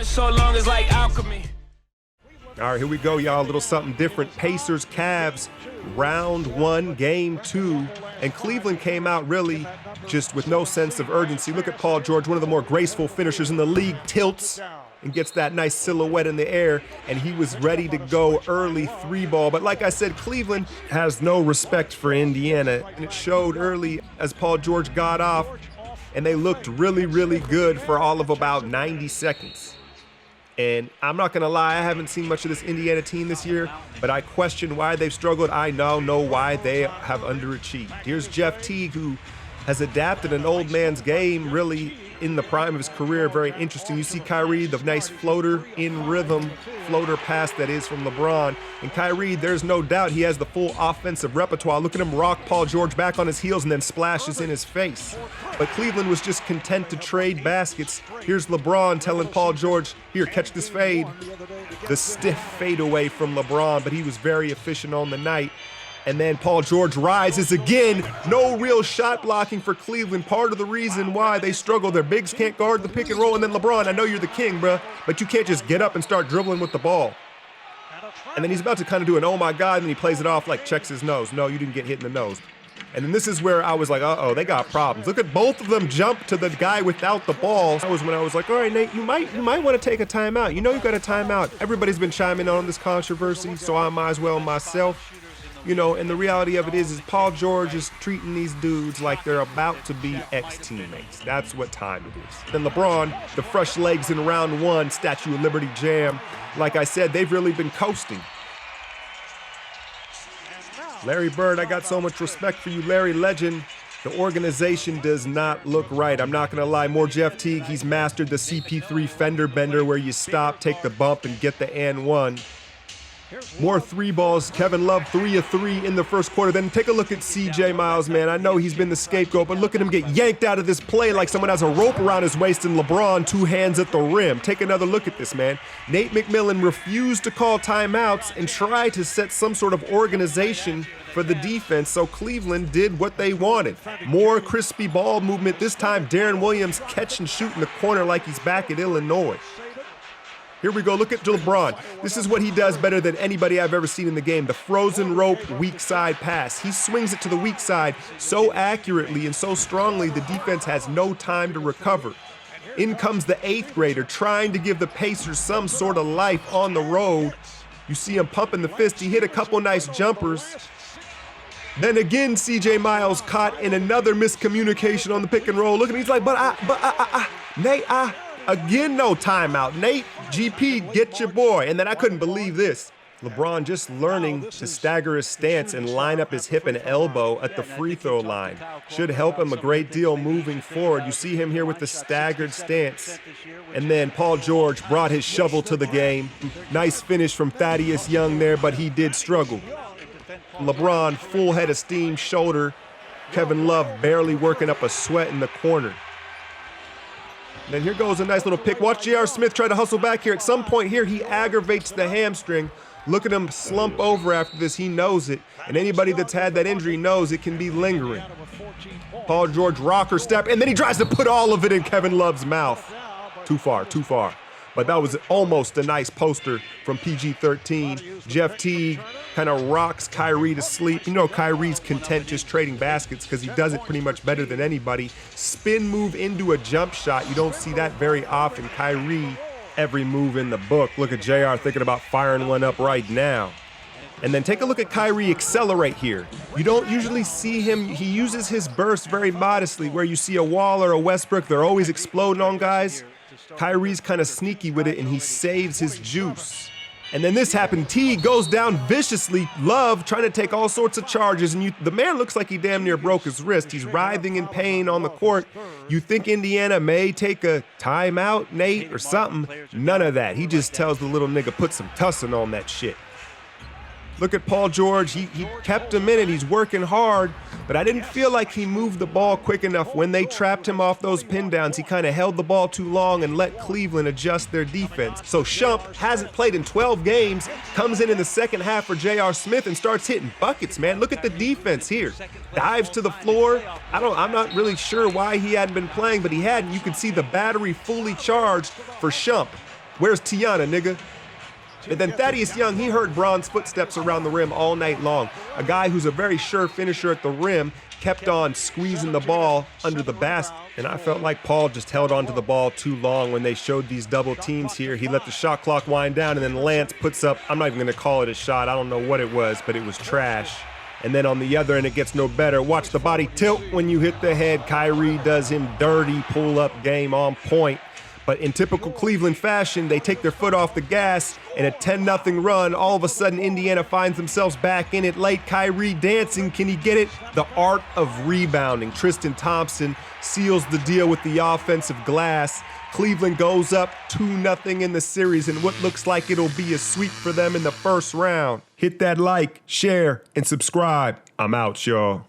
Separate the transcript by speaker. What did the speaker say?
Speaker 1: so long it's like alchemy.
Speaker 2: All right, here we go, y'all. A little something different. Pacers, Cavs, round one, game two. And Cleveland came out really just with no sense of urgency. Look at Paul George, one of the more graceful finishers in the league, tilts and gets that nice silhouette in the air. And he was ready to go early three ball. But like I said, Cleveland has no respect for Indiana. And it showed early as Paul George got off. And they looked really, really good for all of about 90 seconds. And I'm not going to lie, I haven't seen much of this Indiana team this year, but I question why they've struggled. I now know why they have underachieved. Here's Jeff Teague, who has adapted an old man's game really in the prime of his career. Very interesting. You see Kyrie, the nice floater in rhythm, floater pass that is from LeBron. And Kyrie, there's no doubt he has the full offensive repertoire. Look at him rock Paul George back on his heels and then splashes in his face. But Cleveland was just content to trade baskets. Here's LeBron telling Paul George, here, catch this fade. The stiff fadeaway from LeBron, but he was very efficient on the night. And then Paul George rises again. No real shot blocking for Cleveland. Part of the reason why they struggle. Their bigs can't guard the pick and roll. And then LeBron, I know you're the king, bruh, but you can't just get up and start dribbling with the ball. And then he's about to kind of do an oh my God, and then he plays it off like checks his nose. No, you didn't get hit in the nose. And then this is where I was like, uh-oh, they got problems. Look at both of them jump to the guy without the ball. That was when I was like, all right, Nate, you might want to take a timeout. You know you got a timeout. Everybody's been chiming on this controversy, so I might as well myself. You know, and the reality of it is Paul George is treating these dudes like they're about to be ex-teammates. That's what time it is. Then LeBron, the fresh legs in round one, Statue of Liberty jam. Like I said, they've really been coasting. Larry Bird, I got so much respect for you, Larry Legend. The organization does not look right. I'm not going to lie. More Jeff Teague. He's mastered the CP3 fender bender where you stop, take the bump, and get the and one. More three balls. Kevin Love, 3 of 3 in the first quarter. Then take a look at CJ Miles, man. I know he's been the scapegoat, but look at him get yanked out of this play like someone has a rope around his waist and LeBron 2 hands at the rim. Take another look at this, man. Nate McMillan refused to call timeouts and try to set some sort of organization for the defense, so Cleveland did what they wanted. More crispy ball movement. This time, Darren Williams catch and shoot in the corner like he's back at Illinois. Here we go. Look at LeBron. This is what he does better than anybody I've ever seen in the game. The frozen rope weak side pass. He swings it to the weak side so accurately and so strongly the defense has no time to recover. In comes the 8th grader trying to give the Pacers some sort of life on the road. You see him pumping the fist. He hit a couple nice jumpers. Then again, CJ Miles caught in another miscommunication on the pick and roll. Look at him. He's like, Nate, again, no timeout. Nate, GP, get your boy. And then I couldn't believe this. LeBron just learning to stagger his stance and line up his hip and elbow at the free throw line. Should help him a great deal moving forward. You see him here with the staggered stance. And then Paul George brought his shovel to the game. Nice finish from Thaddeus Young there, but he did struggle. LeBron, full head of steam, shoulder. Kevin Love barely working up a sweat in the corner. Then here goes a nice little pick. Watch J.R. Smith try to hustle back here. At some point here, he aggravates the hamstring. Look at him slump over after this. He knows it. And anybody that's had that injury knows it can be lingering. Paul George rocker step, and then he tries to put all of it in Kevin Love's mouth. Too far, too far. But that was almost a nice poster from PG-13. Jeff Teague kind of rocks Kyrie to sleep. You know Kyrie's content just trading baskets because he does it pretty much better than anybody. Spin move into a jump shot. You don't see that very often. Kyrie, every move in the book. Look at JR thinking about firing one up right now. And then take a look at Kyrie accelerate here. You don't usually see him. He uses his burst very modestly. Where you see a Wall or a Westbrook, they're always exploding on guys. Kyrie's kind of sneaky with it, and he saves his juice. And then this happened. Teague goes down viciously. Love trying to take all sorts of charges, and the man looks like he damn near broke his wrist. He's writhing in pain on the court. You think Indiana may take a timeout, Nate, or something. None of that. He just tells the little nigga, put some tussin on that shit. Look at Paul George. He kept him in it. He's working hard, but I didn't feel like he moved the ball quick enough. When they trapped him off those pin downs, he kind of held the ball too long and let Cleveland adjust their defense. So Shump hasn't played in 12 games, comes in the second half for J.R. Smith and starts hitting buckets, man. Look at the defense here. Dives to the floor. I'm not really sure why he hadn't been playing, but he hadn't. You could see the battery fully charged for Shump. Where's Tiana, nigga? And then Thaddeus Young, he heard Bron's footsteps around the rim all night long. A guy who's a very sure finisher at the rim kept on squeezing the ball under the basket. And I felt like Paul just held onto the ball too long when they showed these double teams here. He let the shot clock wind down, and then Lance puts up, I'm not even gonna call it a shot. I don't know what it was, but it was trash. And then on the other end, it gets no better. Watch the body tilt when you hit the head. Kyrie does him dirty, pull-up game on point. But in typical Cleveland fashion, they take their foot off the gas, and a 10-0 run, all of a sudden Indiana finds themselves back in it late. Kyrie dancing, can he get it? The art of rebounding. Tristan Thompson seals the deal with the offensive glass. Cleveland goes up 2-0 in the series, and what looks like it'll be a sweep for them in the first round. Hit that like, share, and subscribe. I'm out, y'all.